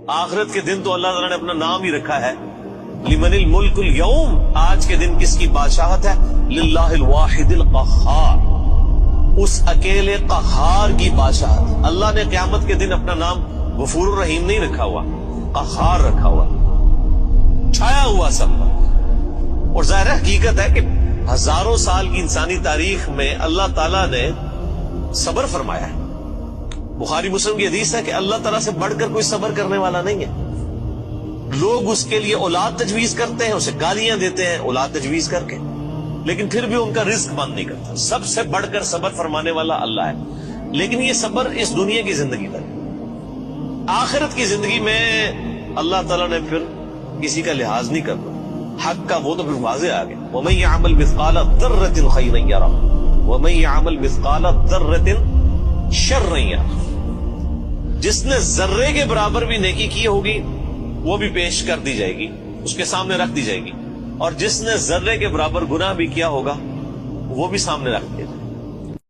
آخرت کے دن تو اللہ تعالیٰ نے اپنا نام ہی رکھا ہے، لمن الملک اليوم، آج کے دن کس کی بادشاہت ہے؟ للہ الواحد القہار، اس اکیلے قہار کی بادشاہت۔ اللہ نے قیامت کے دن اپنا نام غفور الرحیم نہیں رکھا ہوا، قہار رکھا ہوا، چھایا ہوا سب پر۔ اور ظاہر حقیقت ہے کہ ہزاروں سال کی انسانی تاریخ میں اللہ تعالیٰ نے صبر فرمایا ہے۔ بخاری مسلم کی حدیث ہے کہ اللہ تعالیٰ سے بڑھ کر کوئی صبر کرنے والا نہیں ہے۔ لوگ اس کے لیے اولاد تجویز کرتے ہیں، اسے گالیاں دیتے ہیں اولاد تجویز کر کے، لیکن پھر بھی ان کا رزق بند نہیں کرتا۔ سب سے بڑھ کر صبر فرمانے والا اللہ ہے، لیکن یہ صبر اس دنیا کی زندگی تک۔ آخرت کی زندگی میں اللہ تعالیٰ نے پھر کسی کا لحاظ نہیں کرنا، حق کا وہ تو پھر واضح آ گیا، وَمَن يَعْمَلْ مِثْقَالَ ذَرَّةٍ خَيْرًا يَرَهُ وَمَن يَعْمَلْ مِثْقَالَ ذَرَّةٍ شَرًّا يَرَهُ۔ جس نے ذرے کے برابر بھی نیکی کی ہوگی وہ بھی پیش کر دی جائے گی، اس کے سامنے رکھ دی جائے گی، اور جس نے ذرے کے برابر گناہ بھی کیا ہوگا وہ بھی سامنے رکھ دیا جائے گا۔